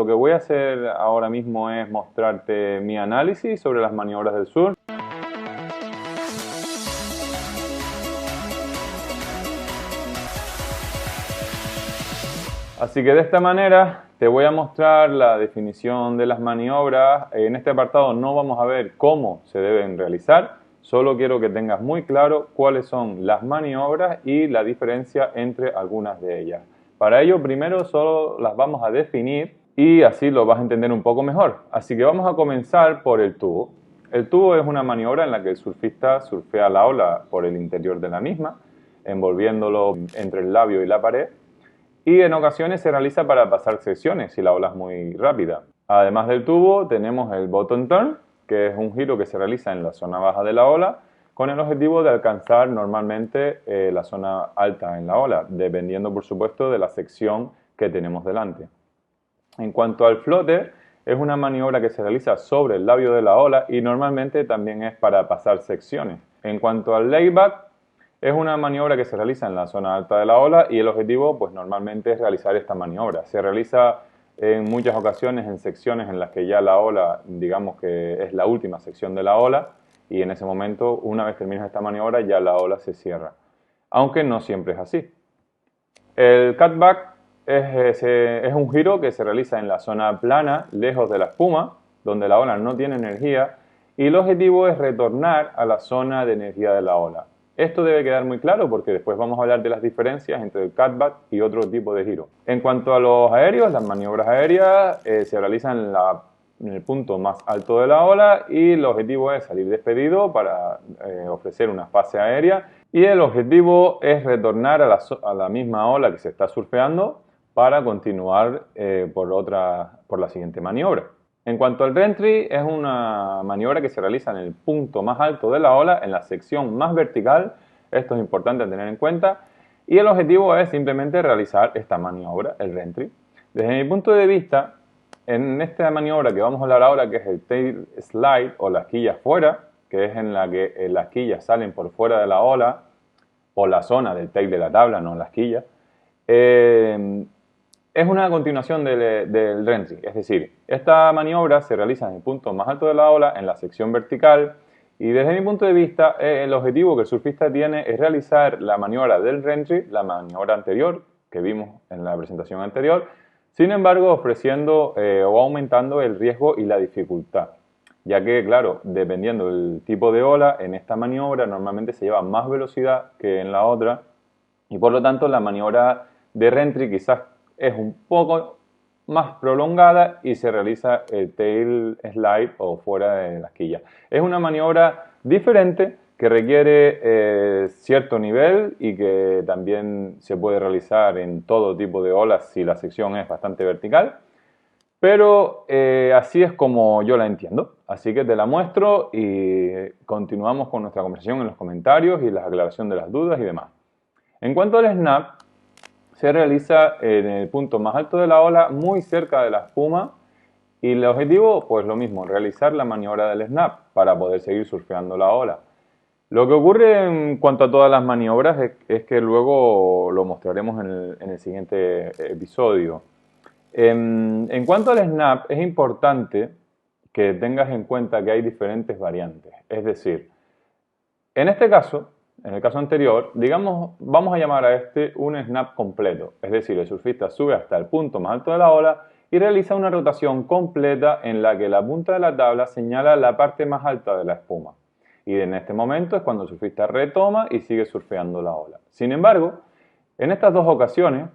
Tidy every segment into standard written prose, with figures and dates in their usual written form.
que voy a hacer ahora mismo es mostrarte mi análisis sobre las maniobras del surf. Así que de esta manera te voy a mostrar la definición de las maniobras. En este apartado no vamos a ver cómo se deben realizar, solo quiero que tengas muy claro cuáles son las maniobras y la diferencia entre algunas de ellas. Para ello, primero solo las vamos a definir y así lo vas a entender un poco mejor. Así que vamos a comenzar por el tubo. El tubo es una maniobra en la que el surfista surfea la ola por el interior de la misma, envolviéndolo entre el labio y la pared. Y en ocasiones se realiza para pasar secciones si la ola es muy rápida. Además del tubo tenemos el bottom turn, que es un giro que se realiza en la zona baja de la ola con el objetivo de alcanzar normalmente la zona alta en la ola, dependiendo por supuesto de la sección que tenemos delante. En cuanto al floater, es una maniobra que se realiza sobre el labio de la ola y normalmente también es para pasar secciones. En cuanto al layback, es una maniobra que se realiza en la zona alta de la ola y el objetivo pues normalmente es realizar esta maniobra. Se realiza en muchas ocasiones en secciones en las que ya la ola, digamos que es la última sección de la ola y en ese momento, una vez terminas esta maniobra, ya la ola se cierra. Aunque no siempre es así. El cutback es un giro que se realiza en la zona plana, lejos de la espuma, donde la ola no tiene energía y el objetivo es retornar a la zona de energía de la ola. Esto debe quedar muy claro porque después vamos a hablar de las diferencias entre el cutback y otro tipo de giro. En cuanto a los aéreos, las maniobras aéreas se realizan en el punto más alto de la ola y el objetivo es salir despedido para ofrecer una fase aérea y el objetivo es retornar a la misma ola que se está surfeando para continuar por la siguiente maniobra. En cuanto al reentry, es una maniobra que se realiza en el punto más alto de la ola, en la sección más vertical. Esto es importante tener en cuenta. Y el objetivo es simplemente realizar esta maniobra, el reentry. Desde mi punto de vista, en esta maniobra que vamos a hablar ahora, que es el tail slide o las quillas fuera, que es en la que las quillas salen por fuera de la ola, o la zona del tail de la tabla, no las quillas, es una continuación del reentry, es decir, esta maniobra se realiza en el punto más alto de la ola, en la sección vertical, y desde mi punto de vista, el objetivo que el surfista tiene es realizar la maniobra del reentry, la maniobra anterior que vimos en la presentación anterior, sin embargo ofreciendo o aumentando el riesgo y la dificultad, ya que, claro, dependiendo del tipo de ola, en esta maniobra normalmente se lleva más velocidad que en la otra, y por lo tanto la maniobra de reentry quizás es un poco más prolongada y se realiza el tail slide o fuera de la quilla. Es una maniobra diferente que requiere cierto nivel y que también se puede realizar en todo tipo de olas si la sección es bastante vertical, pero así es como yo la entiendo. Así que te la muestro y continuamos con nuestra conversación en los comentarios y la aclaración de las dudas y demás. En cuanto al snap, se realiza en el punto más alto de la ola, muy cerca de la espuma, y el objetivo, pues lo mismo, realizar la maniobra del snap para poder seguir surfeando la ola. Lo que ocurre en cuanto a todas las maniobras es que luego lo mostraremos en el siguiente episodio. En cuanto al snap, es importante que tengas en cuenta que hay diferentes variantes. Es decir, en este caso, en el caso anterior, digamos, vamos a llamar a este un snap completo. Es decir, el surfista sube hasta el punto más alto de la ola y realiza una rotación completa en la que la punta de la tabla señala la parte más alta de la espuma. Y en este momento es cuando el surfista retoma y sigue surfeando la ola. Sin embargo, en estas dos ocasiones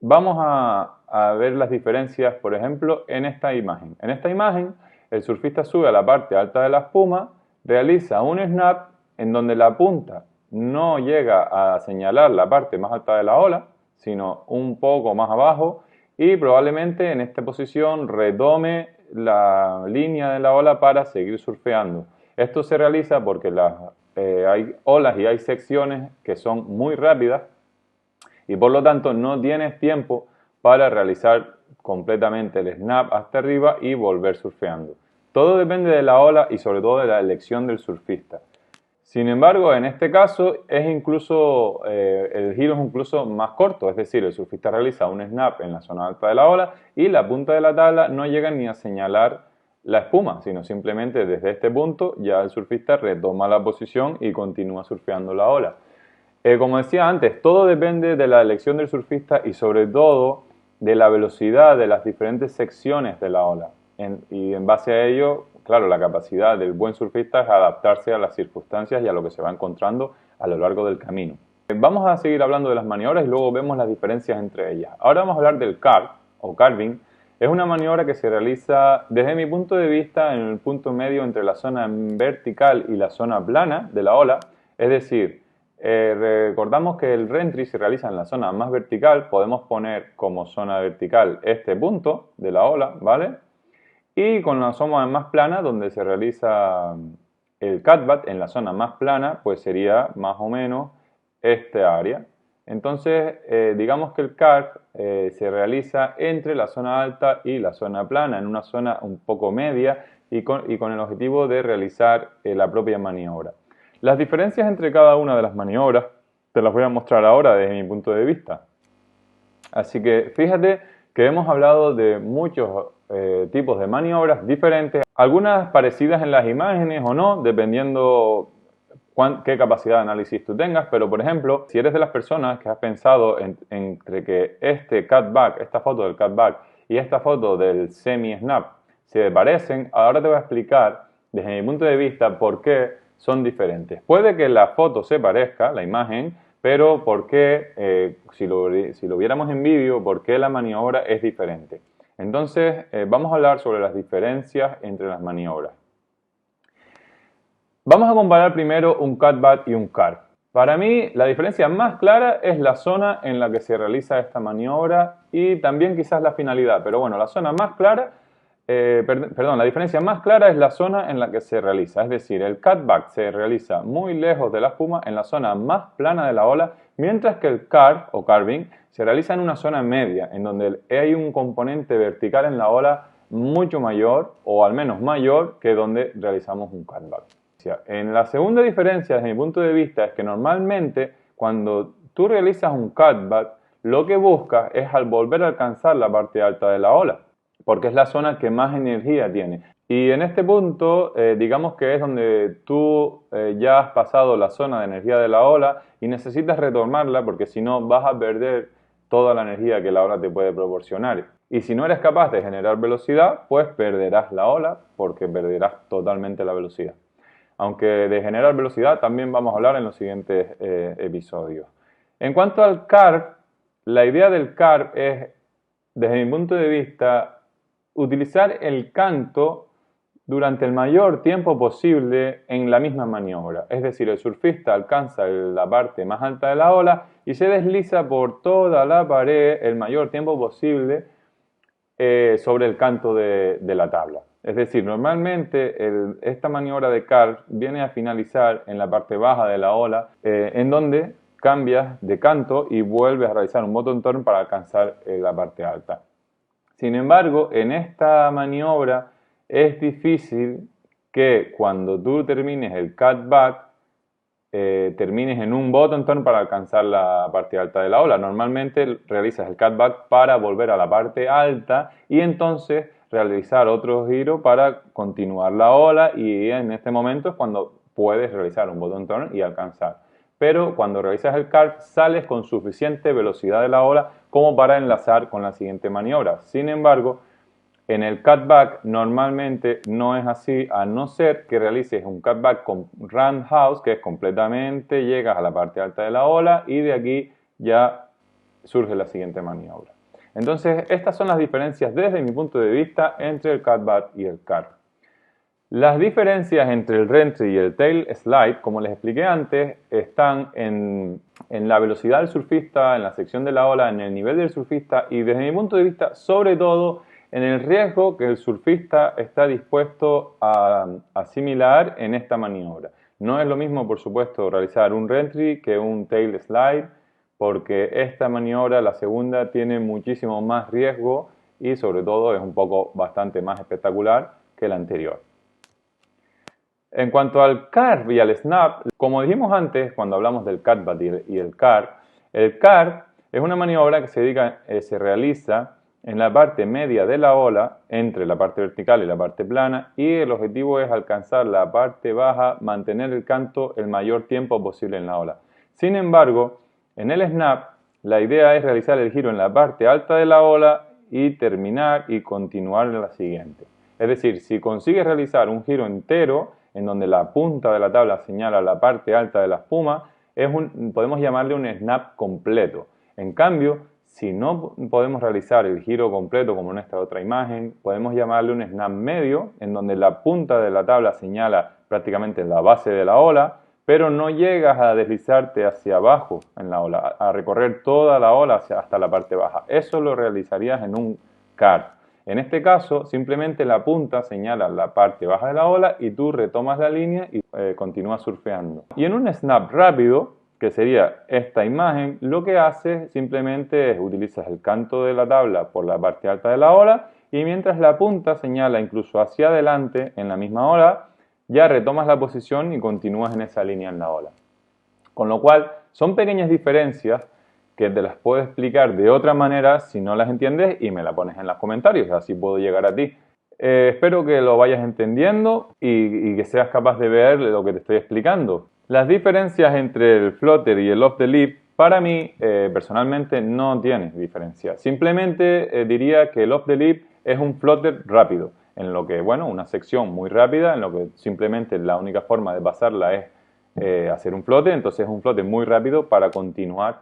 vamos a ver las diferencias, por ejemplo, en esta imagen. En esta imagen, el surfista sube a la parte alta de la espuma, realiza un snap en donde la punta no llega a señalar la parte más alta de la ola, sino un poco más abajo, y probablemente en esta posición retome la línea de la ola para seguir surfeando. Esto se realiza porque hay olas y hay secciones que son muy rápidas y por lo tanto no tienes tiempo para realizar completamente el snap hasta arriba y volver surfeando. Todo depende de la ola y sobre todo de la elección del surfista. Sin embargo, en este caso es incluso, el giro es incluso más corto, es decir, el surfista realiza un snap en la zona alta de la ola y la punta de la tabla no llega ni a señalar la espuma, sino simplemente desde este punto ya el surfista retoma la posición y continúa surfeando la ola. Como decía antes, todo depende de la elección del surfista y sobre todo de la velocidad de las diferentes secciones de la ola. Y en base a ello, claro, la capacidad del buen surfista es adaptarse a las circunstancias y a lo que se va encontrando a lo largo del camino. Vamos a seguir hablando de las maniobras y luego vemos las diferencias entre ellas. Ahora vamos a hablar del carve o carving. Es una maniobra que se realiza, desde mi punto de vista, en el punto medio entre la zona vertical y la zona plana de la ola. Es decir, recordamos que el reentry se realiza en la zona más vertical. Podemos poner como zona vertical este punto de la ola, ¿vale? Y con la zona más plana, donde se realiza el cutback, en la zona más plana, pues sería más o menos este área. Entonces, digamos que el carve se realiza entre la zona alta y la zona plana, en una zona un poco media y con el objetivo de realizar la propia maniobra. Las diferencias entre cada una de las maniobras te las voy a mostrar ahora desde mi punto de vista. Así que fíjate que hemos hablado de muchos tipos de maniobras diferentes, algunas parecidas en las imágenes o no, dependiendo qué capacidad de análisis tú tengas, pero por ejemplo, si eres de las personas que has pensado entre que este cutback, esta foto del cutback y esta foto del semi-snap se parecen, ahora te voy a explicar desde mi punto de vista por qué son diferentes. Puede que la foto se parezca, la imagen, pero ¿por qué, si lo viéramos en vídeo, por qué la maniobra es diferente? Entonces, vamos a hablar sobre las diferencias entre las maniobras. Vamos a comparar primero un cutback y un carve. Para mí, la diferencia más clara es la zona en la que se realiza esta maniobra y también quizás la finalidad, pero bueno, la zona más clara, la diferencia más clara es la zona en la que se realiza, es decir, el cutback se realiza muy lejos de la espuma, en la zona más plana de la ola, mientras que el carve o carving se realiza en una zona media, en donde hay un componente vertical en la ola mucho mayor, o al menos mayor, que donde realizamos un cutback. En la segunda diferencia, desde mi punto de vista, es que normalmente cuando tú realizas un cutback, lo que buscas es al volver a alcanzar la parte alta de la ola, porque es la zona que más energía tiene. Y en este punto, digamos que es donde tú ya has pasado la zona de energía de la ola y necesitas retomarla porque si no vas a perder toda la energía que la ola te puede proporcionar. Y si no eres capaz de generar velocidad, pues perderás la ola porque perderás totalmente la velocidad. Aunque de generar velocidad también vamos a hablar en los siguientes episodios. En cuanto al carve, la idea del carve es, desde mi punto de vista, utilizar el canto durante el mayor tiempo posible en la misma maniobra. Es decir, el surfista alcanza la parte más alta de la ola y se desliza por toda la pared el mayor tiempo posible sobre el canto de la tabla. Es decir, normalmente esta maniobra de carve viene a finalizar en la parte baja de la ola, en donde cambias de canto y vuelves a realizar un bottom turn para alcanzar la parte alta. Sin embargo, en esta maniobra es difícil que cuando tú termines el cutback, termines en un bottom turn para alcanzar la parte alta de la ola. Normalmente realizas el cutback para volver a la parte alta y entonces realizar otro giro para continuar la ola y en este momento es cuando puedes realizar un bottom turn y alcanzar. Pero cuando realizas el carve sales con suficiente velocidad de la ola como para enlazar con la siguiente maniobra. Sin embargo, en el cutback normalmente no es así, a no ser que realices un cutback con roundhouse, que es completamente, llegas a la parte alta de la ola y de aquí ya surge la siguiente maniobra. Entonces, estas son las diferencias desde mi punto de vista entre el cutback y el carve. Las diferencias entre el reentry y el tail slide, como les expliqué antes, están en la velocidad del surfista, en la sección de la ola, en el nivel del surfista y desde mi punto de vista, sobre todo, en el riesgo que el surfista está dispuesto a asimilar en esta maniobra. No es lo mismo, por supuesto, realizar un reentry que un tail slide, porque esta maniobra, la segunda, tiene muchísimo más riesgo y sobre todo es bastante más espectacular que la anterior. En cuanto al carve y al snap, como dijimos antes cuando hablamos del catbat y el carve es una maniobra que se realiza en la parte media de la ola, entre la parte vertical y la parte plana, y el objetivo es alcanzar la parte baja, mantener el canto el mayor tiempo posible en la ola. Sin embargo, en el snap, la idea es realizar el giro en la parte alta de la ola y terminar y continuar en la siguiente. Es decir, si consigues realizar un giro entero, en donde la punta de la tabla señala la parte alta de la espuma, podemos llamarle un snap completo. En cambio, si no podemos realizar el giro completo como en esta otra imagen, podemos llamarle un snap medio, en donde la punta de la tabla señala prácticamente la base de la ola, pero no llegas a deslizarte hacia abajo en la ola, a recorrer toda la ola hasta la parte baja. Eso lo realizarías en un carve. En este caso, simplemente la punta señala la parte baja de la ola y tú retomas la línea y continúas surfeando. Y en un snap rápido, que sería esta imagen, lo que haces simplemente es utilizas el canto de la tabla por la parte alta de la ola y mientras la punta señala incluso hacia adelante en la misma ola, ya retomas la posición y continúas en esa línea en la ola. Con lo cual, son pequeñas diferencias que te las puedo explicar de otra manera si no las entiendes y me la pones en los comentarios, así puedo llegar a ti. Espero que lo vayas entendiendo y que seas capaz de ver lo que te estoy explicando. Las diferencias entre el flutter y el off the lip, para mí, personalmente, no tienen diferencia. Simplemente diría que el off the lip es un flutter rápido, en lo que, bueno, una sección muy rápida, en lo que simplemente la única forma de pasarla es hacer un flote, entonces es un flote muy rápido para continuar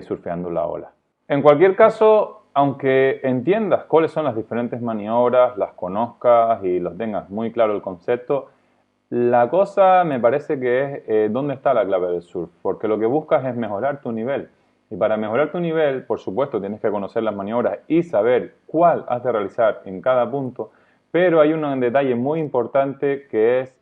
surfeando la ola. En cualquier caso, aunque entiendas cuáles son las diferentes maniobras, las conozcas y los tengas muy claro el concepto, la cosa me parece que es dónde está la clave del surf, porque lo que buscas es mejorar tu nivel. Y para mejorar tu nivel, por supuesto, tienes que conocer las maniobras y saber cuál has de realizar en cada punto, pero hay un detalle muy importante que es